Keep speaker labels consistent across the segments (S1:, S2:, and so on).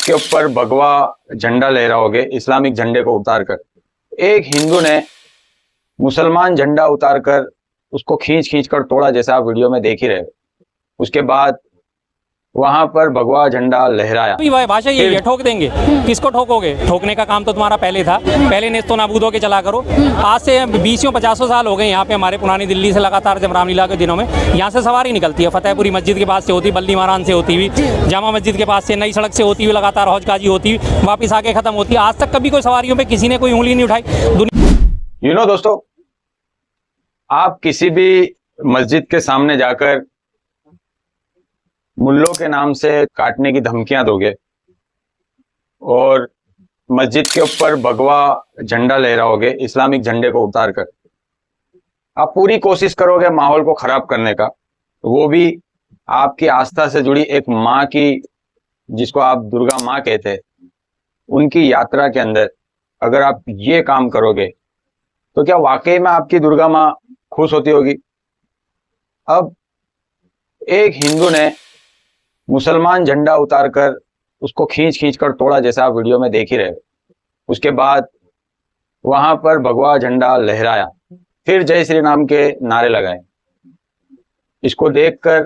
S1: के ऊपर भगवा झंडा लहराओगे इस्लामिक झंडे को उतारकर। एक हिंदू ने मुसलमान झंडा उतारकर उसको खींच खींच कर तोड़ा, जैसा आप वीडियो में देख ही रहे हो। उसके बाद वहां पर भगवा झंडा लहराया।
S2: भाषा यही है, ठोक देंगे। किसको ठोकोगे? ठोकने का काम तो तुम्हारा पहले था, पहले नेस्तो नाबूद होके चला करो। आज से 20-50 साल हो गए यहाँ पे हमारे पुरानी दिल्ली से लगातार जब रामलीला के दिनों में यहाँ से सवारी निकलती है, फतेहपुरी मस्जिद के पास से होती, बल्ली मारान से होती हुई, जामा मस्जिद के पास से, नई सड़क से होती हुई लगातार हौज काजी होती हुई वापस आके खत्म होती है। आज तक कभी कोई सवारियों पर किसी ने कोई उंगली नहीं उठाई।
S1: दोस्तों, आप किसी भी मस्जिद के सामने जाकर मुल्लों के नाम से काटने की धमकियां दोगे और मस्जिद के ऊपर भगवा झंडा लहराओगे इस्लामिक झंडे को उतारकर, आप पूरी कोशिश करोगे माहौल को खराब करने का, वो भी आपकी आस्था से जुड़ी एक माँ की, जिसको आप दुर्गा माँ कहते हैं, उनकी यात्रा के अंदर अगर आप ये काम करोगे तो क्या वाकई में आपकी दुर्गा माँ खुश होती होगी? अब एक हिंदू ने मुसलमान झंडा उतारकर उसको खींच खींच कर तोड़ा, जैसा आप वीडियो में देख ही रहे हो। उसके बाद वहां पर भगवा झंडा लहराया, फिर जय श्री राम के नारे लगाए। इसको देखकर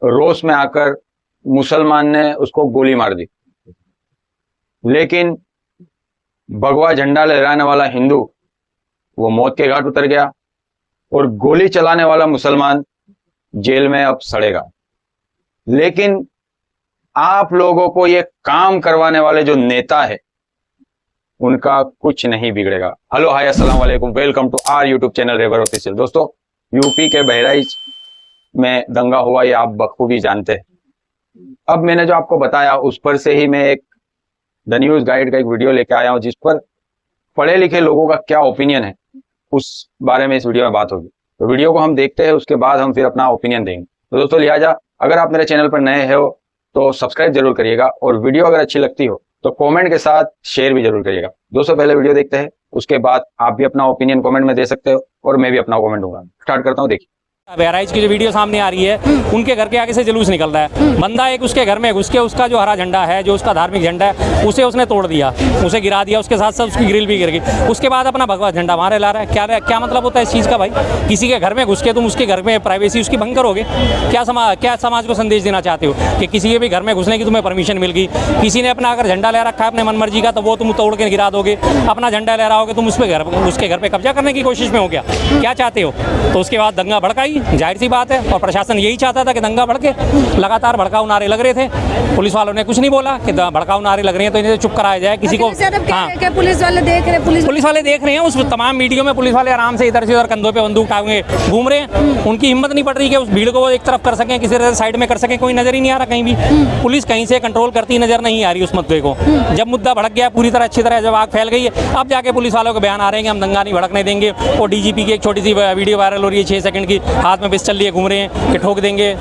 S1: रोष में आकर मुसलमान ने उसको गोली मार दी, लेकिन भगवा झंडा लहराने वाला हिंदू वो मौत के घाट उतर गया और गोली चलाने वाला मुसलमान जेल में अब सड़ेगा। लेकिन आप लोगों को ये काम करवाने वाले जो नेता है उनका कुछ नहीं बिगड़ेगा। हेलो हाय अस्सलाम वालेकुम, welcome to our YouTube channel रेवर ऑफिशियल। दोस्तों, यूपी के बहराइच में दंगा हुआ, ये आप बखूबी जानते हैं। अब मैंने जो आपको बताया उस पर से ही मैं एक द न्यूज गाइड का एक वीडियो लेके आया हूं, जिस पर पढ़े लिखे लोगों का क्या ओपिनियन है उस बारे में इस वीडियो में बात होगी। तो वीडियो को हम देखते हैं, उसके बाद हम फिर अपना ओपिनियन देंगे। तो दोस्तों, लिहाजा अगर आप मेरे चैनल पर नए हो तो सब्सक्राइब जरूर करिएगा और वीडियो अगर अच्छी लगती हो तो कमेंट के साथ शेयर भी जरूर करिएगा। दोस्तों, पहले वीडियो देखते हैं, उसके बाद आप भी अपना ओपिनियन कमेंट में दे सकते हो और मैं भी अपना कमेंट दूंगा। स्टार्ट करता हूँ, देखिए।
S2: बहराइच की जो वीडियो सामने आ रही है, उनके घर के आगे से जुलूस निकल रहा है। बंदा एक उसके घर में घुस के उसका जो हरा झंडा है, जो उसका धार्मिक झंडा है, उसे उसने तोड़ दिया, उसे गिरा दिया, उसके साथ साथ उसकी ग्रिल भी गिर गई। उसके बाद अपना भगवा झंडा मारे ला रहा है। क्या मतलब होता है इस चीज़ का भाई? किसी के घर में घुस के तुम उसके घर में प्राइवेसी उसकी भंग करोगे? क्या समाज को संदेश देना चाहते हो कि किसी के भी घर में घुसने की तुम्हें परमिशन मिल गई? किसी ने अपना अगर झंडा लहरा रखा है अपने मनमर्जी का, तो वो तुम तोड़ के गिरा दोगे। अपना झंडा लहराओगे तुम उसके घर पे कब्जा करने की कोशिश में हो क्या चाहते हो? तो उसके बाद दंगा भड़काई, जाहिर सी बात है। और प्रशासन यही चाहता था कि दंगा भड़के। लगातार भड़काऊ नारे लग रहे थे, पुलिस वालों ने कुछ नहीं बोला कि भड़काऊ नारे लग रहे हैं तो इन्हें चुप कराया जाए। किसी को
S3: हाँ, पुलिस वाले देख रहे हैं।
S2: उस तमाम वीडियो में पुलिस वाले आराम से इधर से उधर कंधों पे बंदूक टांगे घूम रहे हैं। उनकी हिम्मत नहीं पड़ रही कि उस भीड़ को वो एक तरफ कर सकें, किसी तरह साइड में कर सकें। कोई नजर ही नहीं आ रहा कहीं भी। पुलिस कहीं से कंट्रोल करती नजर नहीं आ रही उस मुद्दे को। जब मुद्दा भड़क गया पूरी तरह, अच्छी तरह जब आग फैल गई है, अब जाके पुलिस वालों के बयान आ रहे हैं कि हम दंगा नहीं भड़कने देंगे। और डीजीपी की एक छोटी सी वीडियो वायरल हो रही है, 6 सेकंड की, हाथ में पिस्टल लिए घूम रहे हैं कि ठोक देंगे।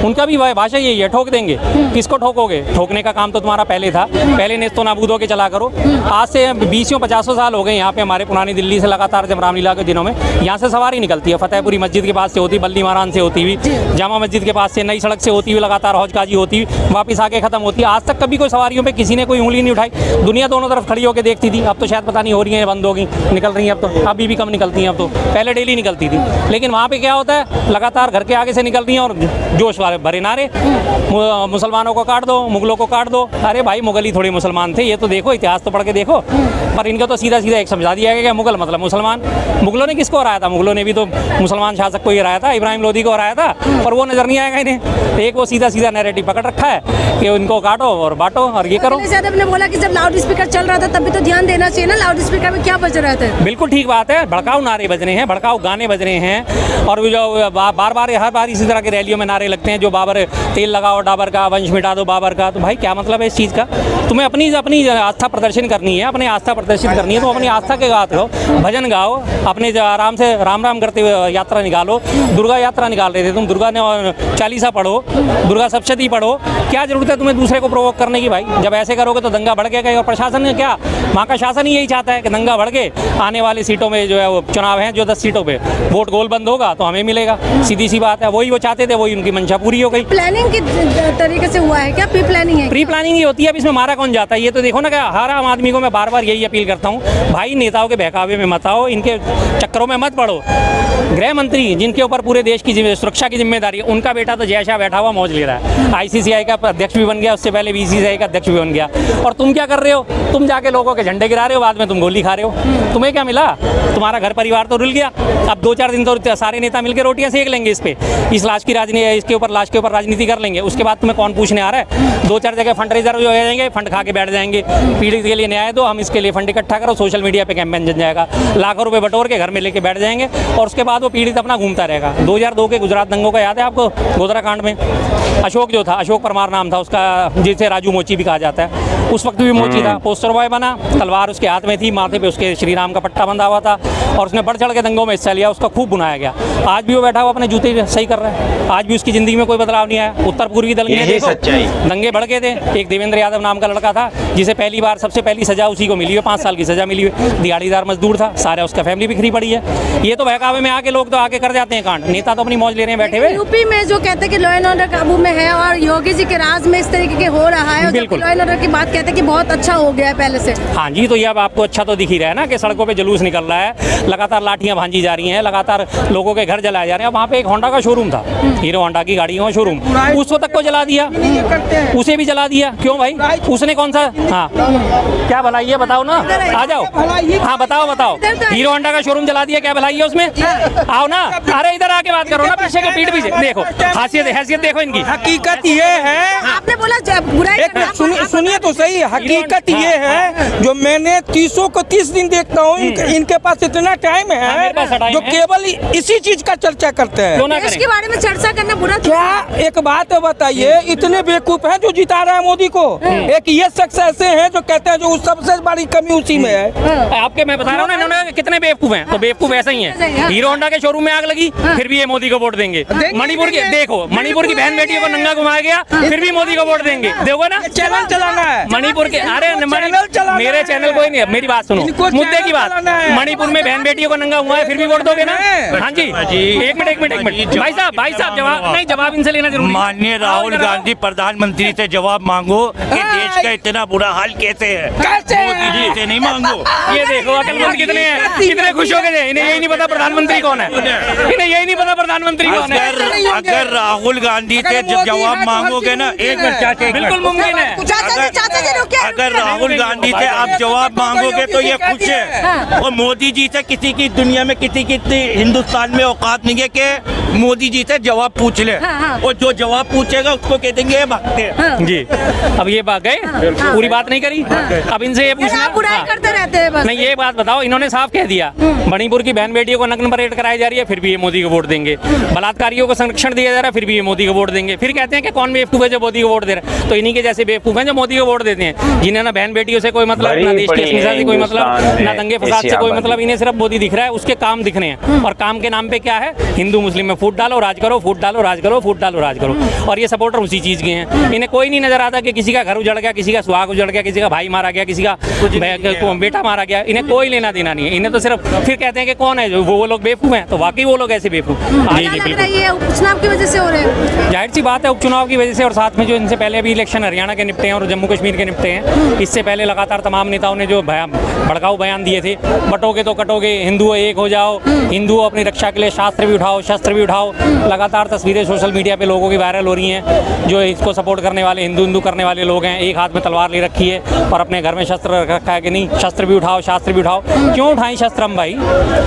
S2: उनका भी भाषा यही है, ठोक देंगे। किसको ठोकोगे? ठोकने का काम तो तुम्हारा पहले था, पहले नेस्तो नाबूद होके चला करो। आज से 20-50 साल हो गए यहाँ पे हमारे पुरानी दिल्ली से लगातार जब रामलीला के दिनों में यहाँ से सवारी निकलती है, फतेहपुरी मस्जिद के पास से होती, बल्ली मारान से होती हुई, जामा मस्जिद के पास से, नई सड़क से होती हुई लगातार हौज काजी होती हुई वापस आके खत्म होती है। आज तक कभी कोई सवारियों पर किसी ने कोई उंगली नहीं उठाई। दुनिया दोनों तरफ खड़ी होकर देखती थी। अब तो शायद पता नहीं हो रही है, बंद होगी, निकल रही है अब तो, अभी भी कम निकलती हैं। अब तो पहले डेली निकलती थी, लेकिन वहाँ पे क्या होता है, लगातार घर के आगे से निकल रही हैं और जोश वाले भरे नारे, मुसलमानों को काट दो, मुगलों को काट दो। अरे भाई, मुगल ही थोड़े मुसलमान थे, ये तो देखो, इतिहास तो पढ़ के देखो। पर इनको तो सीधा सीधा एक समझा दिया गया कि मुगल मतलब मुसलमान। मुगलों ने किसको हराया था? मुगलों ने भी तो मुसलमान शासक को ही हराया था, इब्राहिम लोदी को हराया था, पर वो नजर नहीं आएगा इन्हें। तो एक वो सीधा सीधा नैरेटिव पकड़ रखा है कि उनको काटो और बांटो और ये करो।
S3: ने बोला कि जब लाउड स्पीकर चल रहा था तब भी तो ध्यान देना चाहिए ना, लाउड स्पीकर में क्या बज रहा था।
S2: बिल्कुल ठीक बात है, भड़काऊ नारे बज रहे हैं, भड़काऊ गाने बज रहे हैं। और जो बार बार हर बार इसी तरह के रैलियों में नारे लगते हैं, जो बाबर तेल लगाओ डाबर का, वंश मिटा दो बाबर का। तो भाई क्या मतलब है इस चीज़ का? तुम्हें अपनी आस्था प्रदर्शन करनी है, अपनी आस्था प्रदर्शित करनी है तो अपनी आस्था के गात गाओ, भजन गाओ, अपने आराम से राम राम करते हुए यात्रा निकालो। दुर्गा यात्रा निकाल रहे थे तुम, दुर्गा ने चालीसा पढ़ो, दुर्गा सप्तशती पढ़ो। क्या जरूरत है तुम्हें दूसरे को प्रोवोक करने की भाई? जब ऐसे करोगे तो दंगा भड़केगा। और प्रशासन ने क्या, वहाँ का शासन ही यही चाहता है कि दंगा भड़के, आने वाली सीटों में जो है वो चुनाव हैं, जो 10 सीटों पर वोट गोल बंद होगा तो हमें मिले चलेगा। सीधी सी बात है, वही वो चाहते थे, वही उनकी मंशा पूरी हो गई।
S3: प्लानिंग की तरीके से हुआ है क्या? प्री प्लानिंग है?
S2: प्री प्लानिंग ही होती है। अब इसमें मारा कौन जाता है? ये तो देखो ना, कि हर आम आदमी को मैं बार बार यही अपील करता हूँ, भाई नेताओं के बहकावे में मत आओ, इनके चक्करों में मत पड़ो। गृह मंत्री जिनके ऊपर पूरे देश की सुरक्षा की जिम्मेदारी है, उनका बेटा तो जैसा बैठा हुआ मौज ले रहा है। ICCI का अध्यक्ष भी बन गया, उससे पहले BCCI का अध्यक्ष भी बन गया। और तुम क्या कर रहे हो? तुम जाके लोगों के झंडे गिरा रहे हो, बाद में तुम गोली खा रहे हो। तुम्हें क्या मिला? तुम्हारा घर परिवार तो रुल गया। अब 2-4 दिन तो सारे नेता मिलकर रोटियां सेक लेंगे इस पे, इस लाश की राजनीति, इसके ऊपर लाश के ऊपर राजनीति कर लेंगे। उसके बाद तुम्हें कौन पूछने आ रहा है? 2-4 जगह फंड रेजर हो जाएंगे, फंड खा के बैठ जाएंगे। पीड़ित के लिए न्याय दो, हम इसके लिए फंड इकट्ठा करो, सोशल मीडिया पे कैंपेन जम जाएगा, लाखों रुपए बटोर के घर में लेके बैठ जाएंगे, और उसके बाद वो पीड़ित अपना घूमता रहेगा। 2002 के गुजरात दंगों का याद है आपको? गोधरा कांड में अशोक जो था, अशोक परमार नाम था उसका, जिसे राजू मोची भी कहा जाता है, उस वक्त भी मोची था, पोस्टर बॉय बना, तलवार उसके हाथ में थी, माथे पे उसके श्री राम का पट्टा बंधा हुआ था, और उसने बढ़ चढ़ के दंगों में हिस्सा लिया, उसका खूब बुनाया गया। आज भी वो बैठा हुआ अपने जूते सही कर रहा है, आज भी उसकी जिंदगी में कोई बदलाव नहीं आया। उत्तर पूर्वी दंगे भड़के थे। एक देवेंद्र यादव नाम का लड़का था, जिसे पहली बार सबसे पहली सजा उसी को मिली है, 5 साल की सजा मिली है। दिहाड़ीदार मजदूर था, सारा उसका फैमिली बिखरी पड़ी है। ये तो बहकावे में आके लोग तो आके कर जाते हैं कांड, नेता तो अपनी मौज ले रहे हैं बैठे हुए।
S3: यूपी में जो कहते हैं कि लॉ एंड ऑर्डर काबू में है, और योगी जी के राज में इस तरीके के हो रहा है, और
S2: बिल्कुल।
S3: लॉ एंड ऑर्डर की बात कहते हैं कि बहुत अच्छा हो गया है पहले से।
S2: हाँ जी, तो ये अब आपको अच्छा तो दिख ही रहा है ना, कि सड़कों पे जुलूस निकल रहा है, लगातार लाठियां भांजी जा रही हैं, लगातार लोगों के घर जलाए जा रहे हैं। वहाँ पे एक होंडा का शोरूम था, हीरो होंडा की गाड़ियों का शोरूम, उसको तक को जला दिया, उसे भी जला दिया। क्यों भाई? उसने कौन सा, हाँ क्या भलाई है बताओ ना, आ जाओ, हाँ बताओ बताओ। हीरो होंडा का शोरूम जला दिया, क्या भलाई है उसमें? आओ ना, अरे इधर आके बात करो ना, पीछे के पीठ पीछे देखो, हैसियत देखो इनकी।
S4: हकीकत ये है,
S3: आपने बोला बुराई
S4: एक मिनट सुनिए तो सही। हकीकत ये है, जो मैंने 30 दिन देखता हूँ, इनके पास इतना टाइम है जो केवल इसी चीज का चर्चा करते हैं।
S3: देश के बारे में चर्चा करना बुरा
S4: क्या एक बात बताइए, इतने बेवकूफ हैं जो जिता रहा है मोदी को। एक ये शख्स ऐसे हैं जो कहते हैं जो सबसे बड़ी कमी उसी में है।
S2: आपके मैं बता रहा हूँ ना, इन्होंने कितने बेवकूफ हैं, तो बेवकूफ ऐसा ही है। हीरो होंडा के शोरूम में आग लगी, फिर भी ये मोदी को वोट देंगे। मणिपुर की देखो, मणिपुर की बहन बेटियों को नंगा घुमाया गया, फिर भी मोदी को वोट देंगे। देखो ना,
S4: चैनल चलाना है
S2: मणिपुर के, अरे मेरे चैनल कोई नहीं, मेरी बात सुनो, मुद्दे की बात। मणिपुर में बहन बेटियों को नंगा हुआ है, फिर भी वोट दोगे ना? हाँ जी, एक मिनट भाई साहब जवाब इनसे लेना जरूरी।
S5: माननीय राहुल गांधी प्रधानमंत्री से जवाब मांगो कि देश का इतना बुरा हाल कैसे है, मोदी जी से नहीं मांगो।
S2: ये देखो अकलमंद कितने हैं, कितने खुश हो गए। इन्हें यही नहीं पता प्रधानमंत्री कौन है, इन्हें यही नहीं पता प्रधानमंत्री कौन है।
S5: अगर राहुल गांधी से जवाब मांगोगे ना, एक मिनट,
S2: बिल्कुल मुमकिन है।
S5: अगर राहुल गांधी से आप जवाब मांगोगे तो ये खुश है, और मोदी जी से किसी की दुनिया में किसी की हिंदुस्तान में औकात नहीं है कि मोदी जी से जवाब पूछ ले, और जो जवाब पूछेगा उसको कह देंगे ये भागते
S2: जी। अब ये बात गए, पूरी बात नहीं करी, अब इनसे ये पूछना,
S3: बुराई करते रहते हैं बस।
S2: नहीं ये बात बताओ, इन्होंने साफ कह दिया मणिपुर की बहन बेटियों को नग्न परेड कराई जा रही है, फिर भी ये मोदी को वोट देंगे। बलात्कारियों को संरक्षण दिया जा रहा है, फिर भी ये मोदी को वोट देंगे। फिर कहते हैं कि कौन बेवकूफ है जो मोदी को वोट दे रहा है, तो इन्हीं के जैसे बेवकूफ हैं जो मोदी को वोट देते हैं, जिन्हें ना बहन बेटियों से कोई मतलब, ना देश की अस्मिता से कोई मतलब, ना दंगे फसाद से कोई मतलब। इन्हें सिर्फ मोदी दिख रहा है, उसके काम दिख रहे हैं, और काम के नाम पे क्या है, हिंदू मुस्लिम में फूट डालो, राज करो, फूट डालो, राज करो, फूट डालो, राज करो। और ये सपोर्टर उसी चीज के हैं। इन्हें कोई नहीं नजर आता कि किसी का घर उजड़ गया, किसी का सुहाग उजड़ गया, किसी का भाई मारा गया, किसी का बेटा मारा गया, इन्हें कोई लेना देना नहीं है। इन्हें तो सिर्फ फिर कहते हैं कि कौन है जो वो लोग बेवकूफ हैं, तो वाकई वो लोग ऐसे बेवकूफ। जी जी बिल्कुल,
S3: ये उपचुनाव की वजह से हो रहे हैं,
S2: जाहिर सी बात है उपचुनाव की वजह से, और साथ में जो इनसे पहले अभी इलेक्शन हरियाणा के निपटे हैं और जम्मू कश्मीर के निपटे हैं, इससे पहले लगातार तमाम नेताओं ने जो भड़काऊ बयान दिए थे, बटोगे तो कटोगे, हिंदू एक हो जाओ, हिंदू अपनी रक्षा के लिए शास्त्र भी उठाओ, शस्त्र भी उठाओ। लगातार तस्वीरें सोशल मीडिया पे लोगों की वायरल हो रही हैं, जो इसको सपोर्ट करने वाले हिंदू करने वाले लोग हैं, एक हाथ में तलवार ले रखी है और अपने घर में शस्त्र रख रखा है कि नहीं, शस्त्र भी उठाओ, शास्त्र भी उठाओ। क्यों उठाएं शस्त्र हम भाई?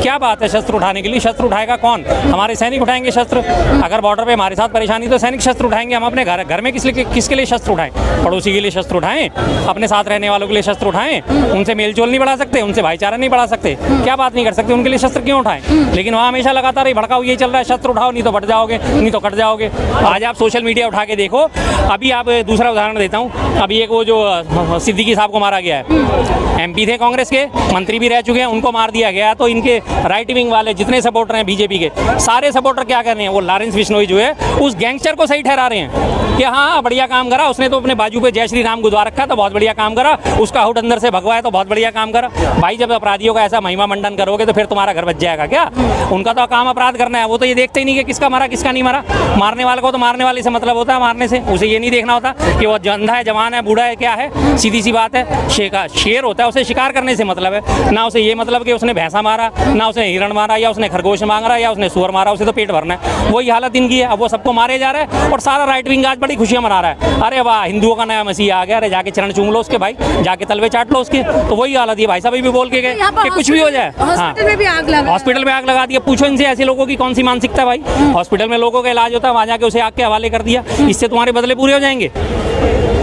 S2: क्या बात है शस्त्र उठाने के लिए? शस्त्र उठाएगा कौन? हमारे सैनिक उठाएंगे शस्त्र। अगर बॉर्डर पे हमारे साथ परेशानी तो सैनिक शस्त्र उठाएंगे। हम अपने घर में किसके लिए शस्त्र उठाएं? पड़ोसी के लिए शस्त्र उठाएं, अपने साथ रहने वालों के लिए शस्त्र उठाएं, उनसे मेलजोल नहीं बढ़ा सकते, उनसे भाईचारा नहीं बढ़ा सकते, क्या बात नहीं कर सकते? उनके लिए शस्त्र क्यों उठाएं? लेकिन वहाँ हमेशा लगातार भड़काऊ ये चल रहा है, शस्त्र उठाओ नहीं तो बढ़ जाओगे, नहीं तो कट जाओगे। आज आप सोशल मीडिया उठा के देखो, अभी आप दूसरा उदाहरण देता हूँ, अभी एक वो जो सिद्दीकी साहब को मारा गया है, MP थे कांग्रेस के, मंत्री भी रह चुके हैं, उनको मार दिया गया। तो इनके राइट विंग वाले जितने सपोर्टर हैं बीजेपी के, सारे सपोर्टर क्या कर रहे हैं? वो लॉरेंस बिश्नोई जो है उस गैंगस्टर को सही ठहरा रहे हैं कि हाँ बढ़िया काम करा उसने, तो अपने बाजू पे जय श्री राम गुदवा रखा था, बहुत बढ़िया काम करा, उसका हुड अंदर से भगवा है तो बहुत बढ़िया काम करा। भाई जब अपराधियों का ऐसा महिमा मंडन करोगे तो फिर तुम्हारा घर बच जाएगा क्या? उनका तो काम अपराध करना है, वो तो ये देखते ही नहीं कि किसका मारा किसका नहीं मारा। मारने वाले को तो मारने वाले से मतलब होता है, मारने से उसे ये नहीं देखना होता कि वो अंधा है, जवान है, बूढ़ा है, क्या है। सीधी सी बात है, शेर होता है, उसे शिकार करने से मतलब है ना, उसे ये मतलब कि उसने भैंसा मारा, ना उसने हिरण मारा, या उसने खरगोश मांगा, या उसने सुअर मारा, उसे तो पेट भरना है। वही हालत इनकी है। अब वो सबको मारे जा रहा है और सारा राइट विंग आज बड़ी खुशियां मना रहा है। अरे वाह, हिंदुओं का नया मसीहा आ गया, अरे जाके चरण चूम लो उसके भाई, जाके तलवे चाट लो उसके। तो वही हालत है भाई साहब भी बोल के गए कि कुछ भी हो जाए।
S3: हॉस्पिटल में भी आग लगा,
S2: हॉस्पिटल में आग लगा दिया। पूछो इनसे ऐसे लोगों की कौन सी मानसिकता है भाई? हॉस्पिटल में लोगों का इलाज होता है, वहां जाके उसे आग के हवाले कर दिया। इससे तुम्हारे बदले पूरे हो जाएंगे?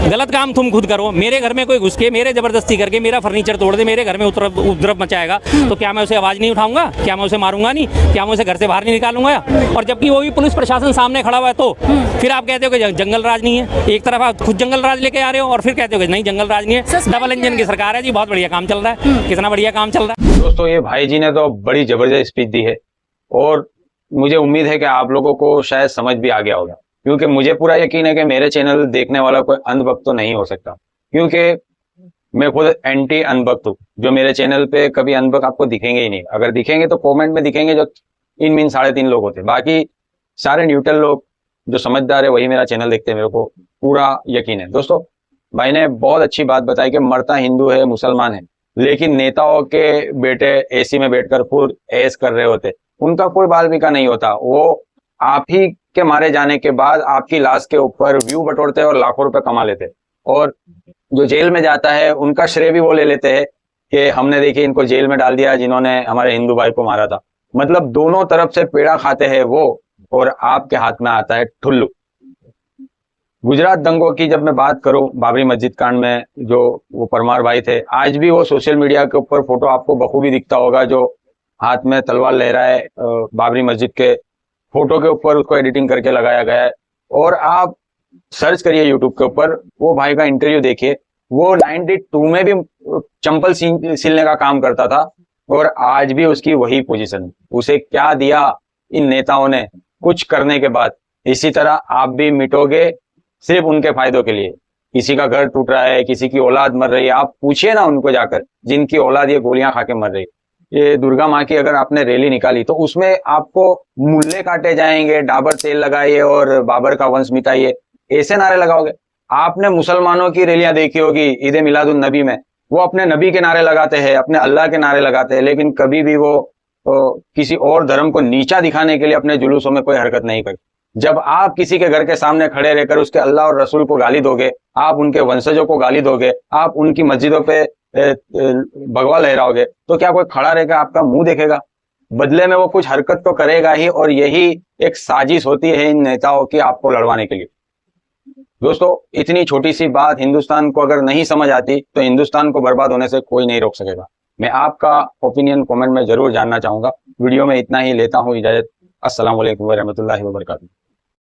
S2: गलत काम तुम खुद करो। मेरे घर में कोई घुस के मेरे जबरदस्ती करके मेरा फर्नीचर तोड़ दे, मेरे घर में उपद्रव मचाएगा, तो क्या मैं उसे आवाज नहीं उठाऊंगा? क्या मैं उसे मारूंगा नहीं? क्या मैं उसे घर से बाहर नहीं निकालूंगा? और जबकि वो भी पुलिस प्रशासन सामने खड़ा हुआ है, तो फिर आप कहते हो कि जंगल राज नहीं है। एक तरफ आप खुद जंगल राज लेके आ रहे हो और फिर कहते हो कि नहीं जंगल राज नहीं है। डबल इंजन की सरकार है जी, बहुत बढ़िया काम चल रहा है। कितना बढ़िया काम चल रहा है
S1: दोस्तों। ये भाई जी ने तो बड़ी जबरदस्त स्पीच दी है और मुझे उम्मीद है कि आप लोगों को शायद समझ भी आ गया होगा, क्योंकि मुझे पूरा यकीन है कि मेरे चैनल देखने वाला कोई अंधभक्त तो नहीं हो सकता, क्योंकि मैं खुद एंटी अनभक्त हूँ। जो मेरे चैनल पे कभी अनभक्त आपको दिखेंगे ही नहीं, अगर दिखेंगे तो कमेंट में दिखेंगे जो इन मीन 3.5 लोग होते, बाकी सारे न्यूट्रल लोग जो समझदार है वही मेरा चैनल देखते हैं, मेरे को पूरा यकीन है। दोस्तों, भाई ने बहुत अच्छी बात बताई कि मरता हिंदू है, मुसलमान है, लेकिन नेताओं के बेटे एसी में बैठकर खुद ऐश कर रहे होते, उनका कोई बाल बिका नहीं होता। वो आप ही के मारे जाने के बाद आपकी लाश के ऊपर व्यू बटोरते हैं और लाखों रुपए कमा लेते हैं, और जो जेल में जाता है उनका श्रेय भी वो ले लेते हैं कि हमने देखिए इनको जेल में डाल दिया जिन्होंने हमारे हिंदू भाई को मारा था। मतलब दोनों तरफ से पेड़ा खाते हैं वो, और आपके हाथ में आता है ठुल्लू। गुजरात दंगों की जब मैं बात करूं, बाबरी मस्जिद कांड में जो वो परमार भाई थे, आज भी वो सोशल मीडिया के ऊपर फोटो आपको बखूबी दिखता होगा, जो हाथ में तलवार लहरा है बाबरी मस्जिद के फोटो के ऊपर, उसको एडिटिंग करके लगाया गया है। और आप सर्च करिए यूट्यूब के ऊपर, वो भाई का इंटरव्यू देखिए। वो 92 में भी चंपल सिलने का काम करता था और आज भी उसकी वही पोजीशन। उसे क्या दिया इन नेताओं ने कुछ करने के बाद? इसी तरह आप भी मिटोगे सिर्फ उनके फायदों के लिए। किसी का घर टूट रहा है, किसी की औलाद मर रही है, आप पूछिए ना उनको जाकर जिनकी औलाद ये गोलियां खा के मर रही है। ये दुर्गा माँ की अगर आपने रैली निकाली तो उसमें आपको मुल्ले काटे जाएंगे, डाबर तेल लगाइए और बाबर का वंश मिटाइए, ऐसे नारे लगाओगे। आपने मुसलमानों की रैलियां देखी होगी ईद मिलादुन नबी में, वो अपने नबी के नारे लगाते हैं, अपने अल्लाह के नारे लगाते हैं, लेकिन कभी भी वो किसी और धर्म को नीचा दिखाने के लिए अपने जुलूसों में कोई हरकत नहीं करते। जब आप किसी के घर के सामने खड़े रहकर उसके अल्लाह और रसूल को गाली दोगे, आप उनके वंशजों को गाली दोगे, आप उनकी मस्जिदों पे भगवा लहराओगे, तो क्या कोई खड़ा रहेगा आपका मुंह देखेगा? बदले में वो कुछ हरकत तो करेगा ही, और यही एक साजिश होती है इन नेताओं की आपको लड़वाने के लिए। दोस्तों, इतनी छोटी सी बात हिंदुस्तान को अगर नहीं समझ आती तो हिंदुस्तान को बर्बाद होने से कोई नहीं रोक सकेगा। मैं आपका ओपिनियन कमेंट में जरूर जानना चाहूंगा। वीडियो में इतना ही, लेता हूं इजाजत। अस्सलाम वालेकुम व रहमतुल्लाहि व बरकातुहू।